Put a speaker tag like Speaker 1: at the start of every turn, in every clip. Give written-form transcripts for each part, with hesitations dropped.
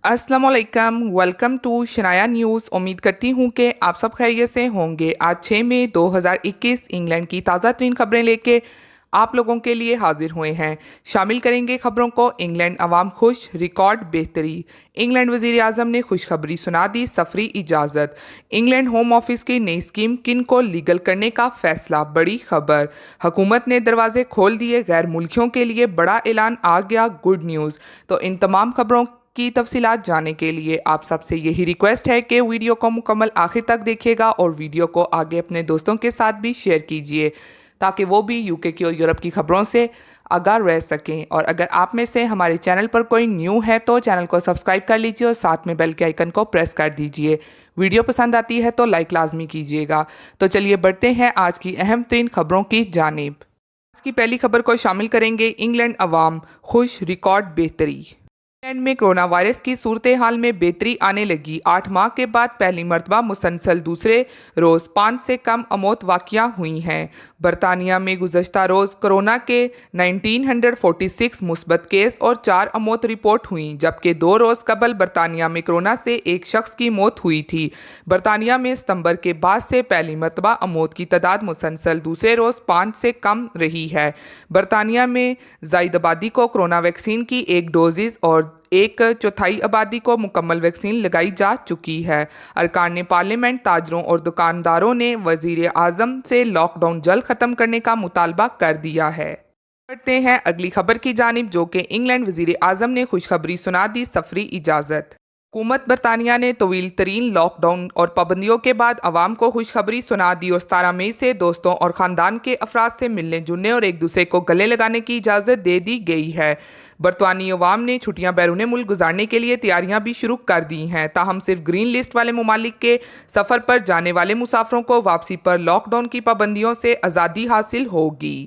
Speaker 1: अस्सलामुअलैकुम, welcome to Shanaya news. उम्मीद करती हूँ कि आप सब खैरियत से होंगे। आज 6 मई 2021 इंग्लैंड की ताज़ा तरीन खबरें लेके आप लोगों के लिए हाजिर हुए हैं। शामिल करेंगे खबरों को। इंग्लैंड अवाम खुश, रिकॉर्ड बेहतरी। इंग्लैंड वज़ीर आज़म ने खुशखबरी सुना दी, सफरी इजाज़त। इंग्लैंड होम ऑफिस की नई स्कीम किन को लीगल करने का फैसला, बड़ी खबर। हुकूमत ने दरवाजे खोल दिए, गैर मुल्कियों के लिए बड़ा ऐलान आ गया, गुड न्यूज़। तो इन तमाम खबरों की तफसीलात जानने के लिए आप सबसे यही रिक्वेस्ट है कि वीडियो को मुकम्मल आखिर तक देखिएगा और वीडियो को आगे अपने दोस्तों के साथ भी शेयर कीजिए ताकि वो भी यूके की और यूरोप की खबरों से आगाह रह सकें। और अगर आप में से हमारे चैनल पर कोई न्यू है तो चैनल को सब्सक्राइब कर लीजिए और साथ में बेल के आइकन को प्रेस कर दीजिए। वीडियो पसंद आती है तो लाइक लाजमी कीजिएगा। तो चलिए बढ़ते हैं आज की अहम तरीन खबरों की जानिब। आज की पहली खबर को शामिल करेंगे। इंग्लैंड अवाम खुश, रिकॉर्ड बेहतरी। इंग्लैंड में कोरोना वायरस की सूरत हाल में बेहतरी आने लगी। 8 माह के बाद पहली मरतबा मुसलसल दूसरे रोज़ 5 से कम अमौत वाक़िया हुई हैं। बरतानिया में गुज़श्ता रोज़ कोरोना के 1946 मुस्बत केस और 4 अमौत रिपोर्ट हुई, जबकि 2 रोज़ कबल बरतानिया में कोरोना से एक शख्स की मौत हुई थी। बरतानिया में सितंबर के बाद से पहली मरतबा अमौत की तादाद मुसलसल दूसरे रोज़ 5 से कम रही है। बरतानिया में ज़ायद आबादी को कोरोना वैक्सीन की एक डोजेज़ और 1/4 आबादी को मुकम्मल वैक्सीन लगाई जा चुकी है। अरकान पार्लियामेंट, ताजरों और दुकानदारों ने वज़ीर आज़म से लॉकडाउन जल्द ख़त्म करने का मुतालबा कर दिया है। बढ़ते हैं अगली खबर की जानिब, जो कि इंग्लैंड वज़ीर आज़म ने खुशखबरी सुना दी, सफरी इजाज़त। हुकूमत बरतानिया ने तवील तरीन लॉकडाउन और पाबंदियों के बाद आवाम को खुशखबरी सुना दी और 17 मई से दोस्तों और ख़ानदान के अफराद से मिलने जुलने और एक दूसरे को गले लगाने की इजाज़त दे दी गई है। बरतानी अवाम ने छुट्टियां बैरून मुल्क गुजारने के लिए तैयारियां भी शुरू कर दी हैं। ताहम सिर्फ ग्रीन लिस्ट वाले ममालिक के सफ़र पर जाने वाले मुसाफरों को वापसी पर लॉकडाउन की पाबंदियों से आज़ादी हासिल होगी।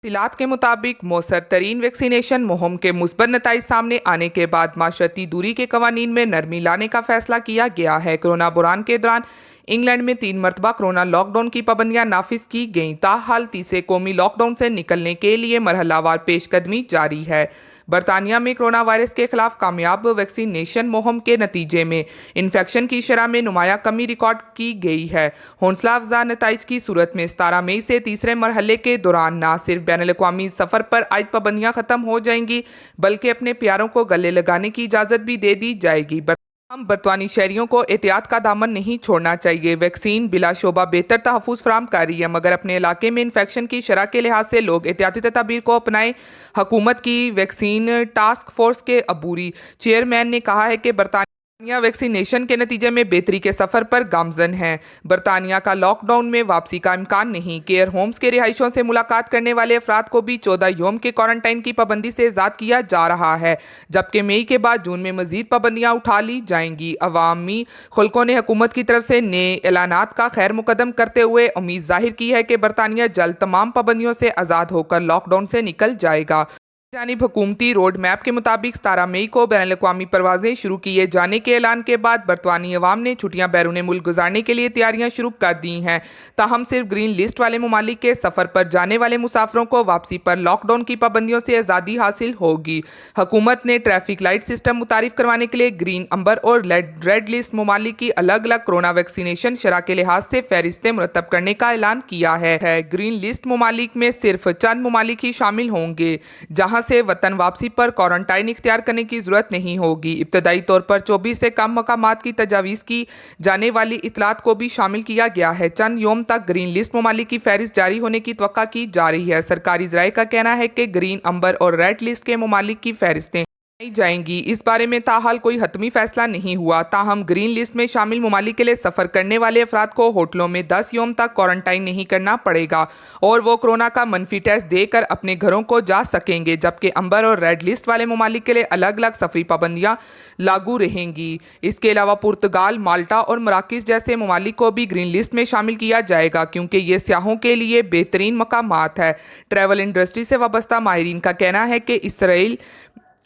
Speaker 1: तफसीलात के मुताबिक मौसर तरीन वैक्सीनेशन मुहिम के मुस्बत नताइज सामने आने के बाद माशरती दूरी के कवानीन में नरमी लाने का फैसला किया गया है। कोरोना बुरान के दौरान इंग्लैंड में 3 मरतबा कोरोना लॉकडाउन की पाबंदियां नाफिज की गईं। ताहाल तीसरे कौमी लॉकडाउन से निकलने के लिए मरहलावार पेशकदमी जारी है। बरतानिया में कोरोना वायरस के खिलाफ कामयाब वैक्सीनेशन मुहिम के नतीजे में इन्फेक्शन की शरह में नुमाया कमी रिकॉर्ड की गई है। हौसला अफजा नताइज की सूरत में 17 मई से तीसरे मरहले के दौरान न सिर्फ बैनुल-अक़वामी सफ़र पर आयद पाबंदियां ख़त्म हो जाएंगी, बल्कि अपने प्यारों को गले लगाने की इजाज़त भी दे दी जाएगी। हम बरतानी शहरियों को एहतियात का दामन नहीं छोड़ना चाहिए। वैक्सीन बिलाशोबा बेहतर तहफ़्फ़ुज़ फराहम कर रही है, मगर अपने इलाके में इन्फेक्शन की शरह के लिहाज से लोग एहतियाती तदाबीर को अपनाएं। हुकूमत की वैक्सीन टास्क फोर्स के अबूरी चेयरमैन ने कहा है कि बरतानिया वैक्सीनेशन के नतीजे में बेहतरी के सफ़र पर गामजन है। बरतानिया का लॉकडाउन में वापसी का इम्कान नहीं। केयर होम्स के रिहायशों से मुलाकात करने वाले अफराद को भी 14 यौम के क्वारंटाइन की पाबंदी से आज़ाद किया जा रहा है, जबकि मई के बाद जून में मजीद पाबंदियाँ उठा ली जाएंगी। अवामी खुल्कों ने हुकूमत की तरफ से नए ऐलानात का खैर मुकदम करते हुए उम्मीद जाहिर की है कि बरतानिया जल्द तमाम पाबंदियों से आज़ाद होकर लॉकडाउन से निकल जाएगा। जानिब हुकूमती रोड मैप के मुताबिक 17 मई को बैनुल-अक़वामी परवाजें शुरू किए जाने के ऐलान के बाद बरतानी अवाम ने छुट्टियां बैरून मुल्क गुजारने के लिए तैयारियां शुरू कर दी हैं। ताहम सिर्फ ग्रीन लिस्ट वाले ममालिक के सफ़र पर जाने वाले मुसाफरों को वापसी पर लॉकडाउन की पाबंदियों से आज़ादी हासिल होगी। हुकूमत ने ट्रैफिक लाइट सिस्टम मुतारिफ करवाने के लिए ग्रीन, अंबर और रेड लिस्ट ममालिक की अलग अलग कोरोना वैक्सीनेशन शरह के लिहाज से फहरिस्तें मुरतब करने का ऐलान किया है। ग्रीन लिस्ट ममालिक में सिर्फ चंद ममालिक ही शामिल होंगे जहाँ से वतन वापसी पर क्वारंटाइन इख्तियार करने की जरूरत नहीं होगी। इब्तदाई तौर पर 24 से कम मकामात की तजावीज़ की जाने वाली इतलात को भी शामिल किया गया है। चंद योम तक ग्रीन लिस्ट ममालिक की फहरिस्त जारी होने की तवक्का की जा रही है। सरकारी ज़राए का कहना है कि ग्रीन, अंबर और रेड लिस्ट के ममालिक की फहरिस्तें जाएंगी। इस बारे में ताहाल कोई हतमी फैसला नहीं हुआ। ताहम ग्रीन लिस्ट में शामिल ममालिक के लिए सफ़र करने वाले अफराद को होटलों में 10 यौम तक क्वारंटाइन नहीं करना पड़ेगा और वो कोरोना का मनफी टेस्ट देकर अपने घरों को जा सकेंगे, जबकि अंबर और रेड लिस्ट वाले ममालिक के लिए अलग अलग सफरी पाबंदियाँ लागू रहेंगी। इसके अलावा पुर्तगाल, माल्टा और मराकश जैसे ममालिक को भी ग्रीन लिस्ट में शामिल किया जाएगा, क्योंकि ये सियाहों के लिए बेहतरीन मकामात है। ट्रैवल इंडस्ट्री से वाबस्ता माहिरीन का कहना है कि इसराइल,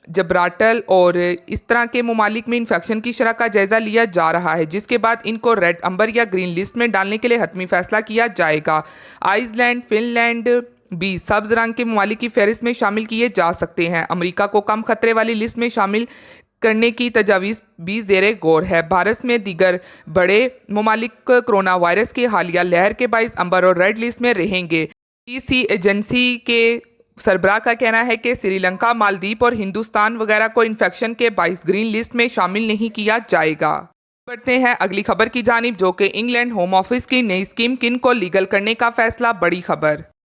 Speaker 1: जब्राटल और इस तरह के ममालिक में इन्फेक्शन की शरह का जायज़ा लिया जा रहा है, जिसके बाद इनको रेड, अंबर या ग्रीन लिस्ट में डालने के लिए हतमी फैसला किया जाएगा। आइसलैंड, फिनलैंड भी सब्ज रंग के ममालिक की फहरिस्त में शामिल किए जा सकते हैं। अमेरिका को कम खतरे वाली लिस्ट में शामिल کرنے کی تجاویز بھی زیر غور ہے۔ بھارت میں دیگر بڑے ممالک کرونا وائرس کی حالیہ لہر کے باعث امبر اور ریڈ لسٹ میں رہیں گے۔ سی ایجنسی کے سربراہ کا کہنا ہے کہ سری لنکا، مالدیپ اور ہندوستان وغیرہ کو انفیکشن کے باعث گرین لسٹ میں شامل نہیں کیا جائے گا۔ بڑھتے ہیں اگلی خبر کی جانب، جو کہ انگلینڈ ہوم آفس کی نئی اسکیم کن کو لیگل کرنے کا فیصلہ۔ بڑی خبر،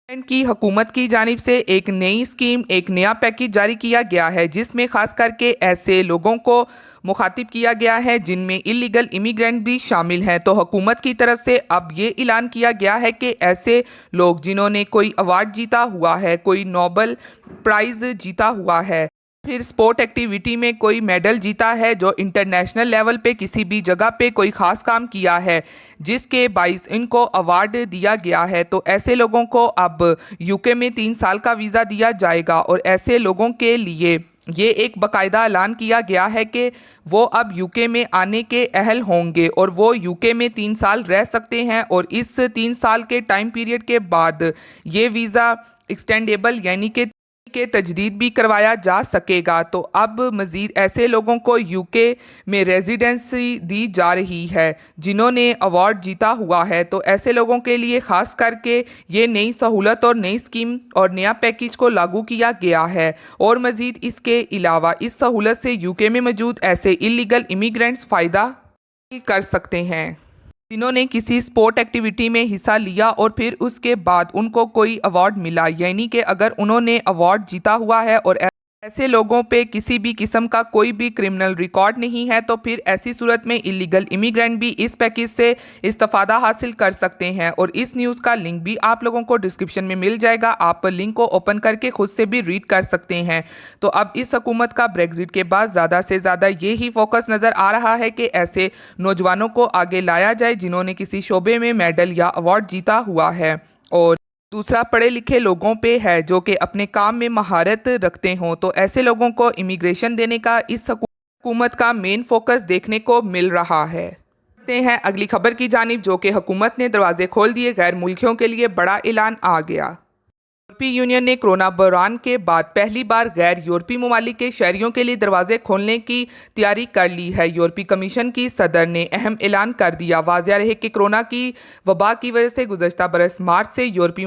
Speaker 1: انگلینڈ کی حکومت کی جانب سے ایک نئی اسکیم، ایک نیا پیکیج جاری کیا گیا ہے جس میں خاص کر کے ایسے لوگوں کو مخاطب کیا گیا ہے جن میں اللیگل امیگرینٹ بھی شامل ہیں۔ تو حکومت کی طرف سے اب یہ اعلان کیا گیا ہے کہ ایسے لوگ جنہوں نے کوئی ایوارڈ جیتا ہوا ہے، کوئی نوبل پرائز جیتا ہوا ہے، پھر اسپورٹ ایکٹیویٹی میں کوئی میڈل جیتا ہے، جو انٹرنیشنل لیول پہ کسی بھی جگہ پہ کوئی خاص کام کیا ہے جس کے باعث ان کو ایوارڈ دیا گیا ہے، تو ایسے لوگوں کو اب UK میں 3 سال کا ویزا دیا جائے گا۔ اور ایسے لوگوں کے لیے یہ ایک باقاعدہ اعلان کیا گیا ہے کہ وہ اب UK میں آنے کے اہل ہوں گے اور وہ UK میں 3 سال رہ سکتے ہیں، اور اس 3 سال کے ٹائم پیریڈ کے بعد یہ ویزا ایکسٹینڈیبل یعنی کہ تجدید بھی کروایا جا سکے گا۔ تو اب مزید ایسے لوگوں کو UK میں ریزیڈنسی دی جا رہی ہے جنہوں نے ایوارڈ جیتا ہوا ہے۔ تو ایسے لوگوں کے لیے خاص کر کے یہ نئی سہولت اور نئی اسکیم اور نیا پیکیج کو لاگو کیا گیا ہے۔ اور مزید اس کے علاوہ اس سہولت سے UK میں موجود ایسے اللیگل امیگرینٹس فائدہ کر سکتے ہیں جنہوں نے کسی اسپورٹ ایکٹیویٹی میں حصہ لیا اور پھر اس کے بعد ان کو کوئی ایوارڈ ملا، یعنی کہ اگر انہوں نے ایوارڈ جیتا ہوا ہے اور ایسے لوگوں پہ کسی بھی قسم کا کوئی بھی کرمنل ریکارڈ نہیں ہے، تو پھر ایسی صورت میں اللیگل امیگرینٹ بھی اس پیکیج سے استفادہ حاصل کر سکتے ہیں۔ اور اس نیوز کا لنک بھی آپ لوگوں کو ڈسکرپشن میں مل جائے گا، آپ لنک کو اوپن کر کے خود سے بھی ریڈ کر سکتے ہیں۔ تو اب اس حکومت کا بریگزٹ کے بعد زیادہ سے زیادہ یہی فوکس نظر آ رہا ہے کہ ایسے نوجوانوں کو آگے لایا جائے جنہوں نے کسی شعبے میں میڈل یا ایوارڈ جیتا ہوا ہے، اور دوسرا پڑھے لکھے لوگوں پہ ہے جو کہ اپنے کام میں مہارت رکھتے ہوں۔ تو ایسے لوگوں کو امیگریشن دینے کا اس حکومت کا مین فوکس دیکھنے کو مل رہا ہے۔ بڑھتے ہیں اگلی خبر کی جانب، جو کہ حکومت نے دروازے کھول دیے، غیر ملکیوں کے لیے بڑا اعلان آ گیا۔ یورپی یونین نے کرونا بحران کے بعد پہلی بار غیر یورپی ممالک کے شہریوں کے لیے دروازے کھولنے کی تیاری کر لی ہے۔ یورپی کمیشن کی صدر نے اہم اعلان کر دیا۔ واضح رہے کہ کرونا کی وبا کی وجہ سے گزشتہ برس مارچ سے یورپی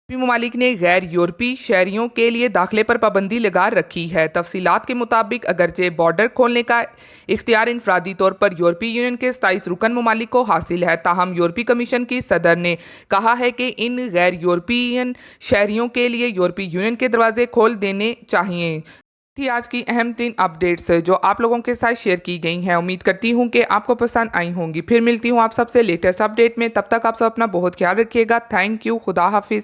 Speaker 1: ممالک نے غیر یورپی شہریوں کے لیے داخلے پر پابندی لگا رکھی ہے۔ تفصیلات کے مطابق اگرچہ بارڈر کھولنے کا اختیار انفرادی طور پر یورپی یونین کے 27 رکن ممالک کو حاصل ہے، تاہم یورپی کمیشن کی صدر نے کہا ہے کہ ان غیر یورپین شہریوں کے لیے یورپی یونین کے دروازے کھول دینے چاہئیں۔ تھی آج کی اہم 3 اپڈیٹس جو آپ لوگوں کے ساتھ شیئر کی گئی ہیں۔ امید کرتی ہوں کہ آپ کو پسند آئی ہوں گی۔ پھر ملتی ہوں آپ سب سے لیٹسٹ اپڈیٹ میں، تب تک آپ سب اپنا بہت خیال رکھیے گا۔ تھینک یو، خدا حافظ۔